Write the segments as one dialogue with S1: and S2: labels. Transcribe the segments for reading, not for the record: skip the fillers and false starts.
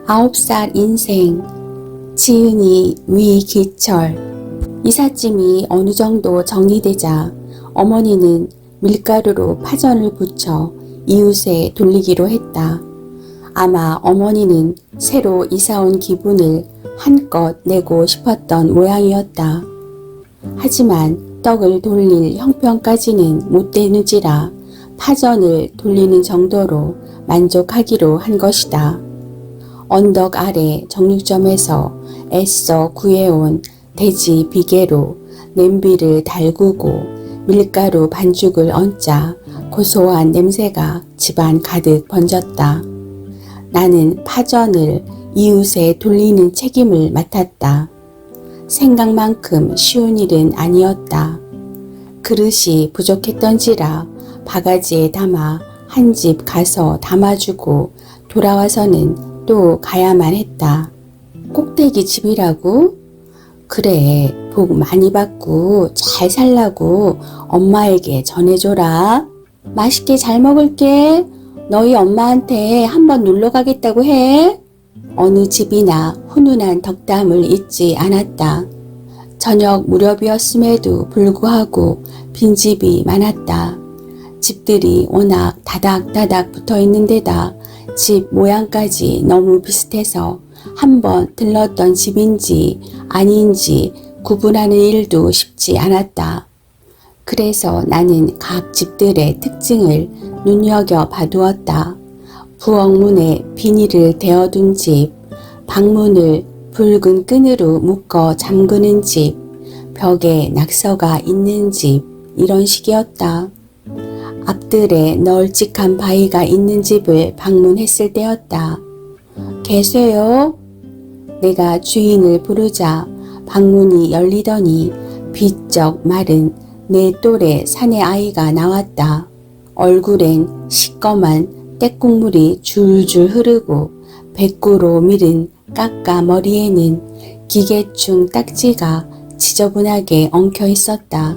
S1: 9살 인생, 지은이 위기철. 이삿짐이 어느 정도 정리되자 어머니는 밀가루로 파전을 부쳐 이웃에 돌리기로 했다. 아마 어머니는 새로 이사온 기분을 한껏 내고 싶었던 모양이었다. 하지만 떡을 돌릴 형편까지는 못 되는지라 파전을 돌리는 정도로 만족하기로 한 것이다. 언덕 아래 정육점에서 애써 구해온 돼지 비계로 냄비를 달구고 밀가루 반죽을 얹자 고소한 냄새가 집안 가득 번졌다. 나는 파전을 이웃에 돌리는 책임을 맡았다. 생각만큼 쉬운 일은 아니었다. 그릇이 부족했던지라 바가지에 담아 한 집 가서 담아주고 돌아와서는 또 가야만 했다. 꼭대기 집이라고? 그래, 복 많이 받고 잘 살라고 엄마에게 전해줘라. 맛있게 잘 먹을게. 너희 엄마한테 한번 놀러 가겠다고 해. 어느 집이나 훈훈한 덕담을 잊지 않았다. 저녁 무렵이었음에도 불구하고 빈집이 많았다. 집들이 워낙 다닥다닥 붙어 있는 데다 집 모양까지 너무 비슷해서 한번 들렀던 집인지 아닌지 구분하는 일도 쉽지 않았다. 그래서 나는 각 집들의 특징을 눈여겨 봐두었다. 부엌문에 비닐을 대어둔 집, 방문을 붉은 끈으로 묶어 잠그는 집, 벽에 낙서가 있는 집, 이런 식이었다. 앞뜰에 널찍한 바위가 있는 집을 방문했을 때였다. 계세요? 내가 주인을 부르자 방문이 열리더니 비쩍 마른 내 또래 사내 아이가 나왔다. 얼굴엔 시꺼먼 떼국물이 줄줄 흐르고 배꼽으로 밀은 깎아 머리에는 기계충 딱지가 지저분하게 엉켜 있었다.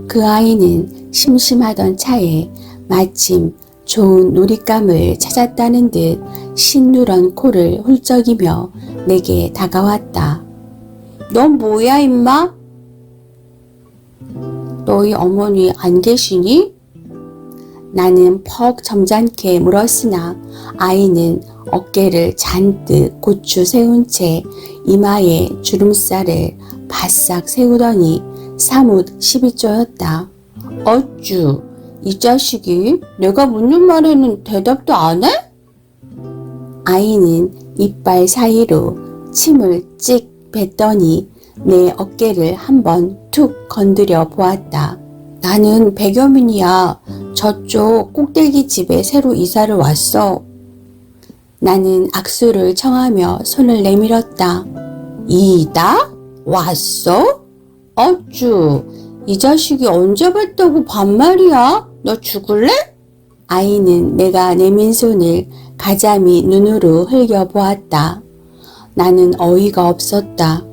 S1: 그 아이는 심심하던 차에 마침 좋은 놀잇감을 찾았다는 듯 신누런 코를 훌쩍이며 내게 다가왔다. 넌 뭐야 임마? 너희 어머니 안 계시니? 나는 퍽 점잖게 물었으나 아이는 어깨를 잔뜩 고추 세운 채 이마에 주름살을 바싹 세우더니 사뭇 시비 쪼였다. 어쭈, 이 자식이 내가 묻는 말에는 대답도 안 해? 아이는 이빨 사이로 침을 찍 뱉더니 내 어깨를 한번 툭 건드려 보았다. 나는 백여민이야. 저쪽 꼭대기 집에 새로 이사를 왔어. 나는 악수를 청하며 손을 내밀었다. 이다? 왔어? 어쭈, 이 자식이 언제 뵀다고 반말이야? 너 죽을래? 아이는 내가 내민 손을 가자미 눈으로 흘겨보았다. 나는 어이가 없었다.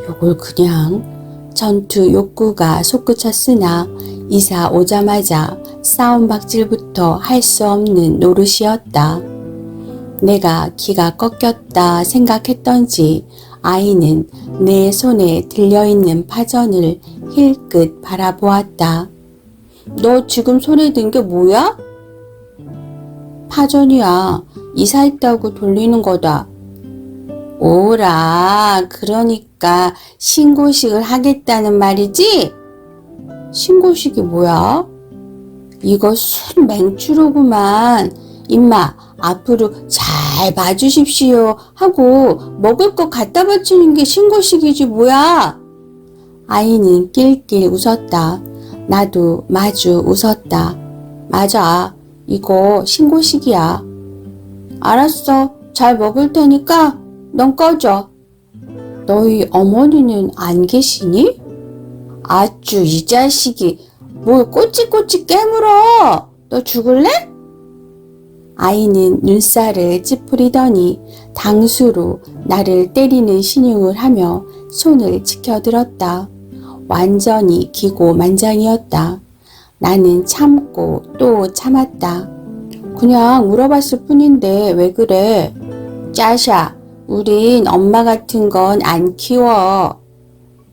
S1: 요걸 그냥 전투 욕구가 솟구쳤으나 이사 오자마자 싸움박질부터 할 수 없는 노릇이었다. 내가 기가 꺾였다 생각했던지 아이는 내 손에 들려있는 파전을 힐끗 바라보았다. 너 지금 손에 든 게 뭐야? 파전이야. 이사했다고 돌리는 거다. 오라, 그러니까 신고식을 하겠다는 말이지? 신고식이 뭐야? 이거 순 맹추로구만. 임마, 앞으로 잘 봐주십시오 하고 먹을 거 갖다 바치는 게 신고식이지 뭐야? 아이는 낄낄 웃었다. 나도 마주 웃었다. 맞아, 이거 신고식이야. 알았어, 잘 먹을 테니까 넌 꺼져. 너희 어머니는 안 계시니? 아쭈, 이 자식이 뭘 꼬치꼬치 깨물어. 너 죽을래? 아이는 눈살을 찌푸리더니 당수로 나를 때리는 신용을 하며 손을 지켜들었다. 완전히 기고만장이었다. 나는 참고 또 참았다. 그냥 물어봤을 뿐인데 왜 그래? 짜샤, 우린 엄마 같은 건 안 키워.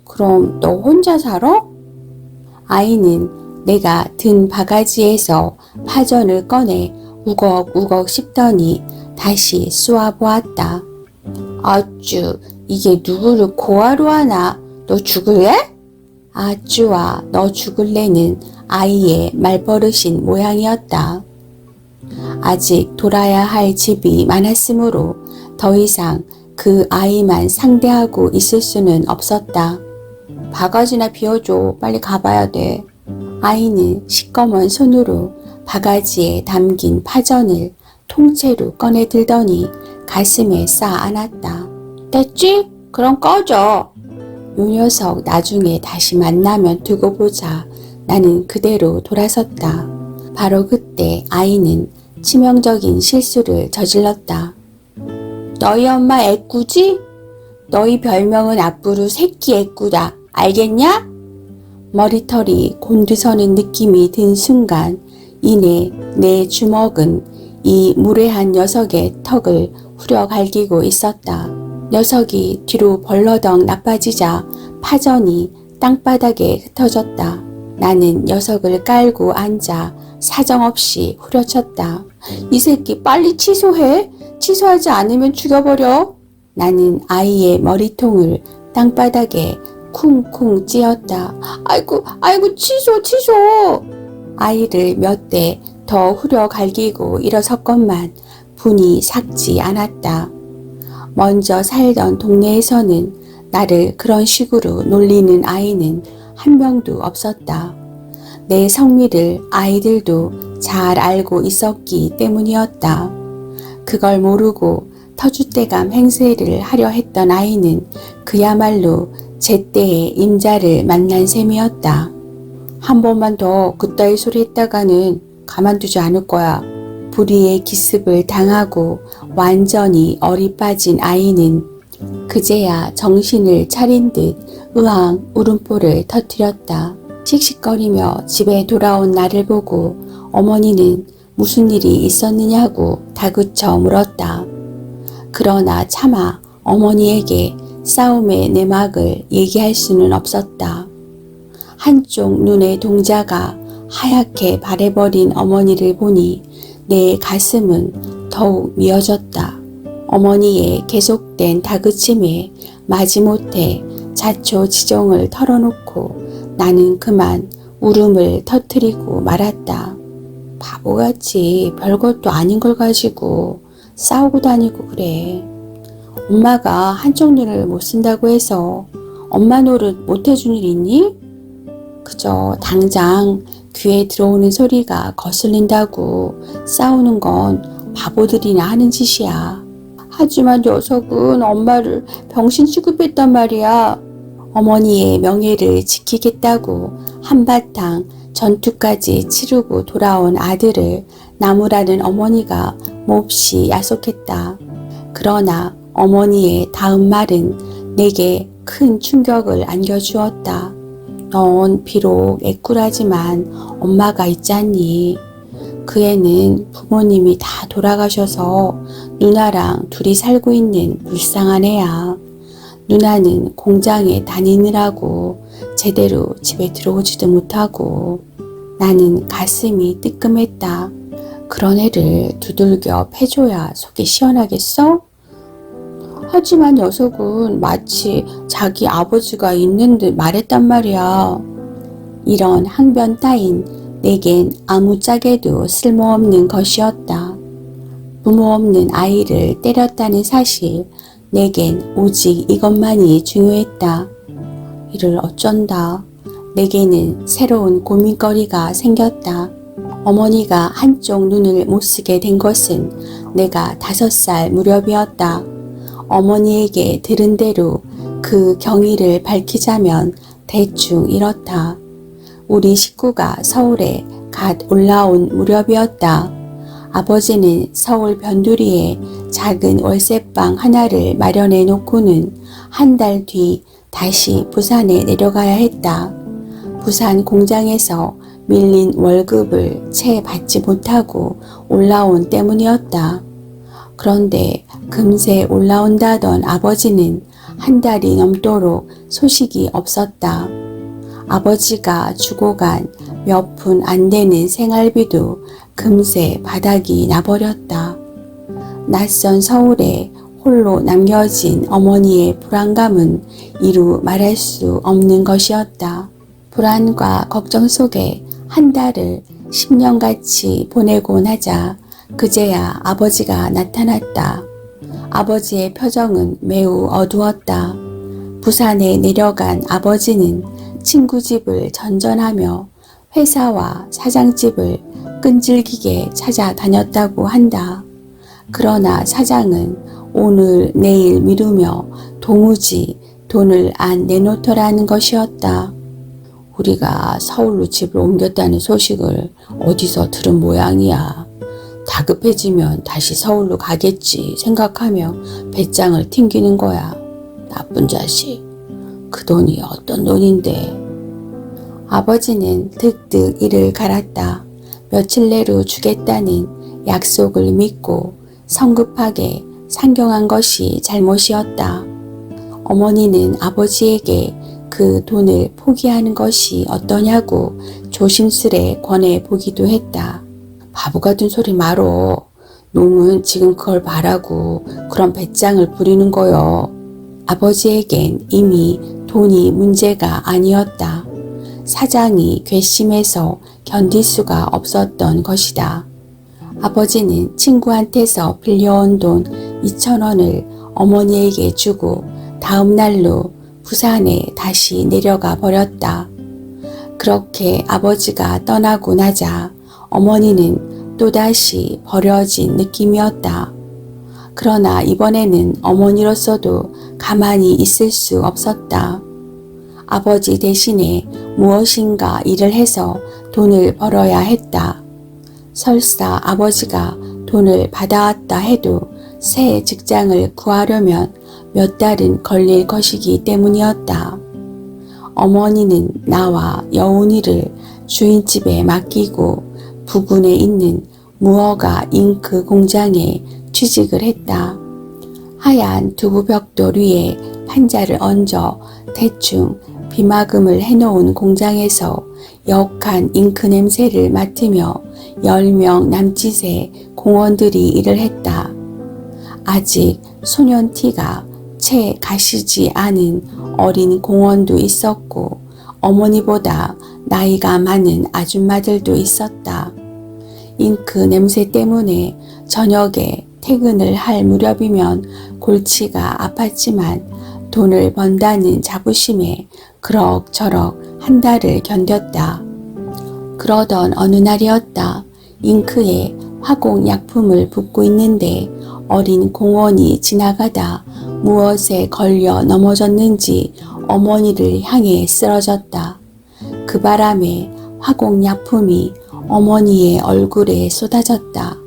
S1: 그럼 너 혼자 살아? 아이는 내가 든 바가지에서 파전을 꺼내 우걱우걱 씹더니 다시 쏘아보았다. 아쭈, 이게 누구를 고아로 하나? 너 죽을래? 아쭈와 너 죽을래는 아이의 말버릇인 모양이었다. 아직 돌아야 할 집이 많았으므로 더 이상 그 아이만 상대하고 있을 수는 없었다. 바가지나 비워줘. 빨리 가봐야 돼. 아이는 시꺼먼 손으로 바가지에 담긴 파전을 통째로 꺼내 들더니 가슴에 쌓아 안았다. 됐지? 그럼 꺼져. 요 녀석 나중에 다시 만나면 두고 보자. 나는 그대로 돌아섰다. 바로 그때 아이는 치명적인 실수를 저질렀다. 너희 엄마 애꾸지? 너희 별명은 앞으로 새끼 애꾸다. 알겠냐? 머리털이 곤두서는 느낌이 든 순간 이내 내 주먹은 이 무례한 녀석의 턱을 후려 갈기고 있었다. 녀석이 뒤로 벌러덩 나빠지자 파전이 땅바닥에 흩어졌다. 나는 녀석을 깔고 앉아 사정없이 후려쳤다. 이 새끼 빨리 취소해. 취소하지 않으면 죽여버려. 나는 아이의 머리통을 땅바닥에 쿵쿵 찧었다. 아이고 취소. 아이를 몇 대 더 후려 갈기고 일어섰건만 분이 삭지 않았다. 먼저 살던 동네에서는 나를 그런 식으로 놀리는 아이는 한 명도 없었다. 내 성미를 아이들도 잘 알고 있었기 때문이었다. 그걸 모르고 터줏대감 행세를 하려 했던 아이는 그야말로 제때의 임자를 만난 셈이었다. 한 번만 더 그따위 소리 했다가는 가만두지 않을 거야. 불의의 기습을 당하고 완전히 얼이 빠진 아이는 그제야 정신을 차린 듯 으앙 울음보를 터뜨렸다. 씩씩거리며 집에 돌아온 나를 보고 어머니는 무슨 일이 있었느냐고 다그쳐 물었다. 그러나 차마 어머니에게 싸움의 내막을 얘기할 수는 없었다. 한쪽 눈의 동자가 하얗게 바래버린 어머니를 보니 내 가슴은 더욱 미어졌다. 어머니의 계속된 다그침에 마지못해 자초지종을 털어놓고 나는 그만 울음을 터뜨리고 말았다. 바보같이 별것도 아닌 걸 가지고 싸우고 다니고 그래. 엄마가 한쪽 눈을 못 쓴다고 해서 엄마 노릇 못 해준 일 있니? 그저 당장 귀에 들어오는 소리가 거슬린다고 싸우는 건 바보들이나 하는 짓이야. 하지만 녀석은 엄마를 병신 취급했단 말이야. 어머니의 명예를 지키겠다고 한바탕 전투까지 치르고 돌아온 아들을 나무라는 어머니가 몹시 야속했다. 그러나 어머니의 다음 말은 내게 큰 충격을 안겨주었다. 넌 비록 애꾸라지만 엄마가 있잖니. 그 애는 부모님이 다 돌아가셔서 누나랑 둘이 살고 있는 불쌍한 애야. 누나는 공장에 다니느라고 제대로 집에 들어오지도 못하고. 나는 가슴이 뜨끔했다. 그런 애를 두들겨 패줘야 속이 시원하겠어? 하지만 녀석은 마치 자기 아버지가 있는 듯 말했단 말이야. 이런 항변 따윈 내겐 아무짝에도 쓸모없는 것이었다. 부모 없는 아이를 때렸다는 사실, 내겐 오직 이것만이 중요했다. 이를 어쩐다. 내게는 새로운 고민거리가 생겼다. 어머니가 한쪽 눈을 못 쓰게 된 것은 내가 5살 무렵이었다. 어머니에게 들은 대로 그 경위를 밝히자면 대충 이렇다. 우리 식구가 서울에 갓 올라온 무렵이었다. 아버지는 서울 변두리에 작은 월세방 하나를 마련해 놓고는 한 달 뒤 다시 부산에 내려가야 했다. 부산 공장에서 밀린 월급을 채 받지 못하고 올라온 때문이었다. 그런데 금세 올라온다던 아버지는 한 달이 넘도록 소식이 없었다. 아버지가 주고 간 몇 푼 안 되는 생활비도 금세 바닥이 나버렸다. 낯선 서울에 홀로 남겨진 어머니의 불안감은 이루 말할 수 없는 것이었다. 불안과 걱정 속에 한 달을 10년같이 보내고 나자 그제야 아버지가 나타났다. 아버지의 표정은 매우 어두웠다. 부산에 내려간 아버지는 친구 집을 전전하며 회사와 사장집을 끈질기게 찾아다녔다고 한다. 그러나 사장은 오늘 내일 미루며 도무지 돈을 안 내놓더라는 것이었다. 우리가 서울로 집을 옮겼다는 소식을 어디서 들은 모양이야. 다급해지면 다시 서울로 가겠지 생각하며 배짱을 튕기는 거야. 나쁜 자식. 그 돈이 어떤 돈인데. 아버지는 득득 이를 갈았다. 며칠 내로 주겠다는 약속을 믿고 성급하게 상경한 것이 잘못이었다. 어머니는 아버지에게 그 돈을 포기하는 것이 어떠냐고 조심스레 권해 보기도 했다. 바보 같은 소리 말어. 놈은 지금 그걸 바라고 그런 배짱을 부리는 거요. 아버지에겐 이미 돈이 문제가 아니었다. 사장이 괘씸해서 견딜 수가 없었던 것이다. 아버지는 친구한테서 빌려온 돈 2,000원을 어머니에게 주고 다음 날로 부산에 다시 내려가 버렸다. 그렇게 아버지가 떠나고 나자 어머니는 또다시 버려진 느낌이었다. 그러나 이번에는 어머니로서도 가만히 있을 수 없었다. 아버지 대신에 무엇인가 일을 해서 돈을 벌어야 했다. 설사 아버지가 돈을 받아왔다 해도 새 직장을 구하려면 몇 달은 걸릴 것이기 때문이었다. 어머니는 나와 여운이를 주인집에 맡기고 부근에 있는 무허가 잉크 공장에 취직을 했다. 하얀 두부 벽돌 위에 판자를 얹어 대충 비마금을 해놓은 공장에서 역한 잉크 냄새를 맡으며 10명 남짓의 공원들이 일을 했다. 아직 소년티가 채 가시지 않은 어린 공원도 있었고 어머니보다 나이가 많은 아줌마들도 있었다. 잉크 냄새 때문에 저녁에 퇴근을 할 무렵이면 골치가 아팠지만 돈을 번다는 자부심에 그럭저럭 한 달을 견뎠다. 그러던 어느 날이었다. 잉크에 화공약품을 붓고 있는데 어린 공원이 지나가다 무엇에 걸려 넘어졌는지 어머니를 향해 쓰러졌다. 그 바람에 화공약품이 어머니의 얼굴에 쏟아졌다.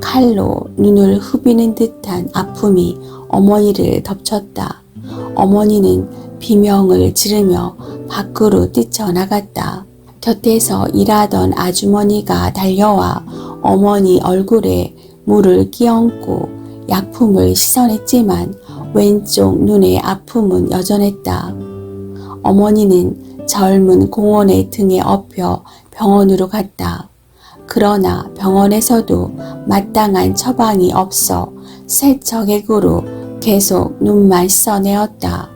S1: 칼로 눈을 후비는 듯한 아픔이 어머니를 덮쳤다. 어머니는 비명을 지르며 밖으로 뛰쳐나갔다. 곁에서 일하던 아주머니가 달려와 어머니 얼굴에 물을 끼얹고 약품을 씻어냈지만 왼쪽 눈의 아픔은 여전했다. 어머니는 젊은 공원의 등에 업혀 병원으로 갔다. 그러나 병원에서도 마땅한 처방이 없어 세척액으로 계속 눈만 씻어내었다.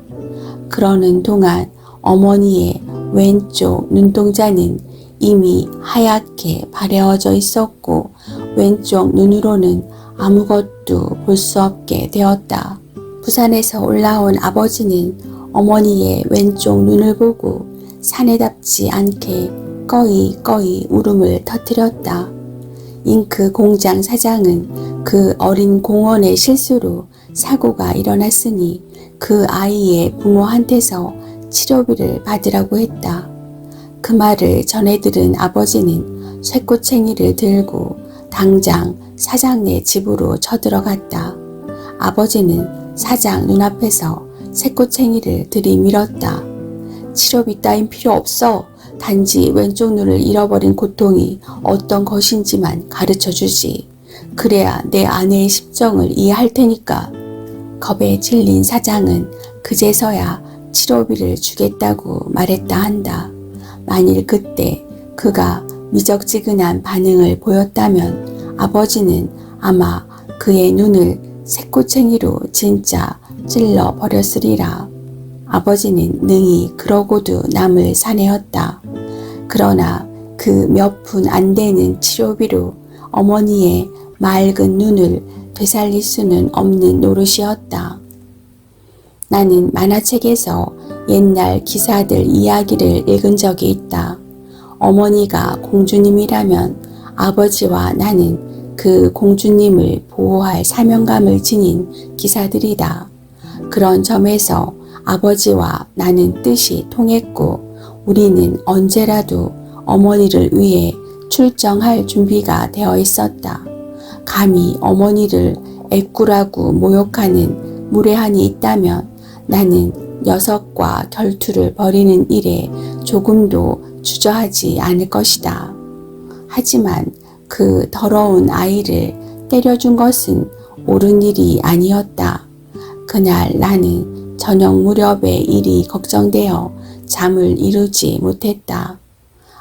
S1: 그러는 동안 어머니의 왼쪽 눈동자는 이미 하얗게 바래어져 있었고 왼쪽 눈으로는 아무것도 볼 수 없게 되었다. 부산에서 올라온 아버지는 어머니의 왼쪽 눈을 보고 사내답지 않게 꺼이꺼이 울음을 터뜨렸다. 잉크 공장 사장은 그 어린 공원의 실수로 사고가 일어났으니 그 아이의 부모한테서 치료비를 받으라고 했다. 그 말을 전해 들은 아버지는 쇠꼬챙이를 들고 당장 사장네 집으로 쳐들어갔다. 아버지는 사장 눈앞에서 쇠꼬챙이를 들이밀었다. 치료비 따윈 필요 없어. 단지 왼쪽 눈을 잃어버린 고통이 어떤 것인지만 가르쳐주지. 그래야 내 아내의 심정을 이해할 테니까. 겁에 질린 사장은 그제서야 치료비를 주겠다고 말했다 한다. 만일 그때 그가 미적지근한 반응을 보였다면 아버지는 아마 그의 눈을 새꼬챙이로 진짜 찔러 버렸으리라. 아버지는 능히 그러고도 남을 사내었다. 그러나 그 몇 푼 안 되는 치료비로 어머니의 맑은 눈을 되살릴 수는 없는 노릇이었다. 나는 만화책에서 옛날 기사들 이야기를 읽은 적이 있다. 어머니가 공주님이라면 아버지와 나는 그 공주님을 보호할 사명감을 지닌 기사들이다. 그런 점에서 아버지와 나는 뜻이 통했고 우리는 언제라도 어머니를 위해 출정할 준비가 되어 있었다. 감히 어머니를 애꾸라고 모욕하는 무례한이 있다면 나는 녀석과 결투를 벌이는 일에 조금도 주저하지 않을 것이다. 하지만 그 더러운 아이를 때려준 것은 옳은 일이 아니었다. 그날 나는 저녁 무렵에 일이 걱정되어 잠을 이루지 못했다.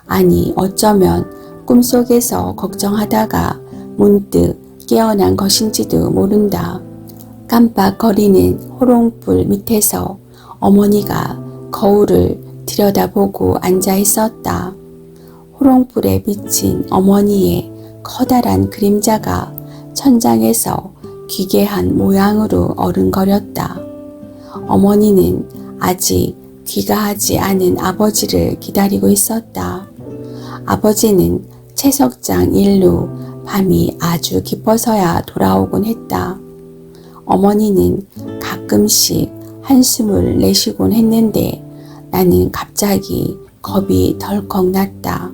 S1: 아니 어쩌면 꿈속에서 걱정하다가 문득 깨어난 것인지도 모른다. 깜빡거리는 호롱불 밑에서 어머니가 거울을 들여다보고 앉아 있었다. 호롱불에 비친 어머니의 커다란 그림자가 천장에서 기괴한 모양으로 어른거렸다. 어머니는 아직 귀가하지 않은 아버지를 기다리고 있었다. 아버지는 채석장 일로 밤이 아주 깊어서야 돌아오곤 했다. 어머니는 가끔씩 한숨을 내쉬곤 했는데 나는 갑자기 겁이 덜컥 났다.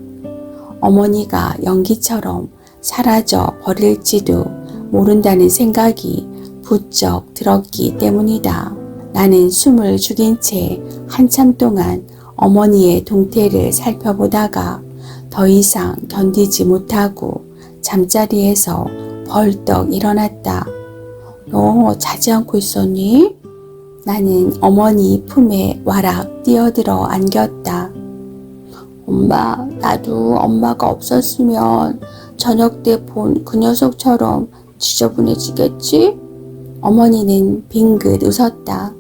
S1: 어머니가 연기처럼 사라져 버릴지도 모른다는 생각이 부쩍 들었기 때문이다. 나는 숨을 죽인 채 한참 동안 어머니의 동태를 살펴보다가 더 이상 견디지 못하고 잠자리에서 벌떡 일어났다. 너 자지 않고 있었니? 나는 어머니 품에 와락 뛰어들어 안겼다. 엄마, 나도 엄마가 없었으면 저녁 때 본 그 녀석처럼 지저분해지겠지? 어머니는 빙긋 웃었다.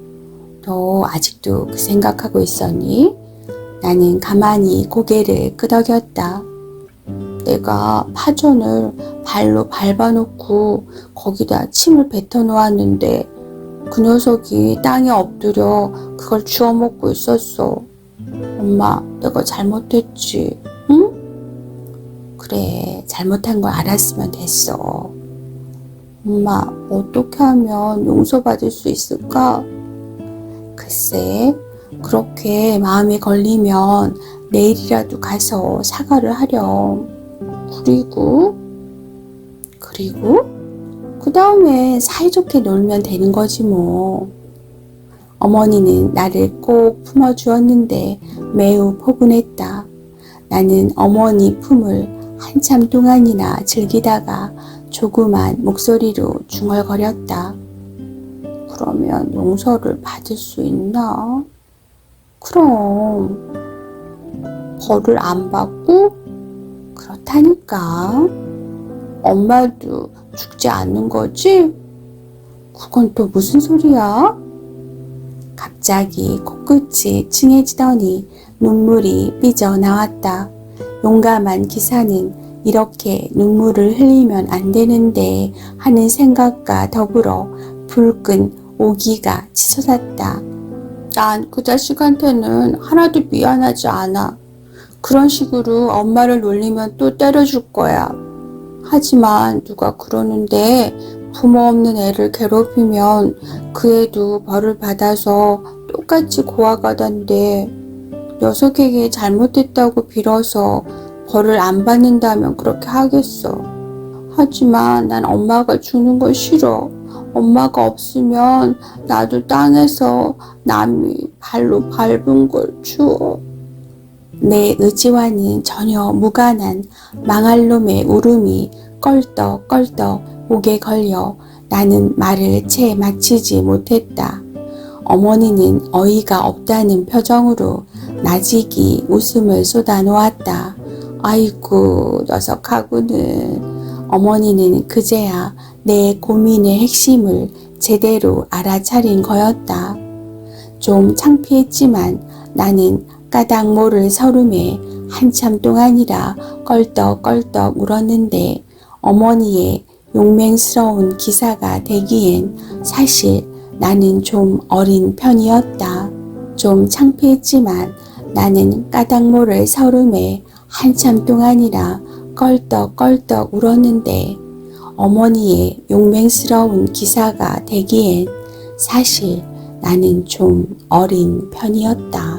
S1: 너 아직도 그 생각하고 있었니? 나는 가만히 고개를 끄덕였다. 내가 파전을 발로 밟아놓고 거기다 침을 뱉어 놓았는데 그 녀석이 땅에 엎드려 그걸 주워 먹고 있었어. 엄마, 내가 잘못했지, 응? 그래, 잘못한 걸 알았으면 됐어. 엄마, 어떻게 하면 용서받을 수 있을까? 글쎄, 그렇게 마음이 걸리면 내일이라도 가서 사과를 하렴. 그리고 그 다음에 사이좋게 놀면 되는 거지 뭐. 어머니는 나를 꼭 품어주었는데 매우 포근했다. 나는 어머니 품을 한참 동안이나 즐기다가 조그만 목소리로 중얼거렸다. 그러면 용서를 받을 수 있나? 그럼 벌을 안 받고? 그렇다니까. 엄마도 죽지 않는 거지? 그건 또 무슨 소리야? 갑자기 코끝이 찡해지더니 눈물이 삐져나왔다. 용감한 기사는 이렇게 눈물을 흘리면 안 되는데 하는 생각과 더불어 불끈 오기가 치솟았다. 난 그 자식한테는 하나도 미안하지 않아. 그런 식으로 엄마를 놀리면 또 때려줄 거야. 하지만 누가 그러는데 부모 없는 애를 괴롭히면 그 애도 벌을 받아서 똑같이 고아가던데 녀석에게 잘못했다고 빌어서 벌을 안 받는다면 그렇게 하겠어. 하지만 난 엄마가 죽는 거 싫어. 엄마가 없으면 나도 땅에서 남이 발로 밟은 걸 주워. 내 의지와는 전혀 무관한 망할 놈의 울음이 껄떡껄떡 목에 걸려 나는 말을 채 마치지 못했다. 어머니는 어이가 없다는 표정으로 나직이 웃음을 쏟아놓았다. 아이고 녀석하고는. 어머니는 그제야 내 고민의 핵심을 제대로 알아차린 거였다. 좀 창피했지만 나는 까닭 모를 서름에 한참 동안이라 껄떡껄떡 울었는데 어머니의 용맹스러운 기사가 되기엔 사실 나는 좀 어린 편이었다. 좀 창피했지만 나는 까닭 모를 서름에 한참 동안이라 껄떡껄떡 울었는데 어머니의 용맹스러운 기사가 되기엔 사실 나는 좀 어린 편이었다.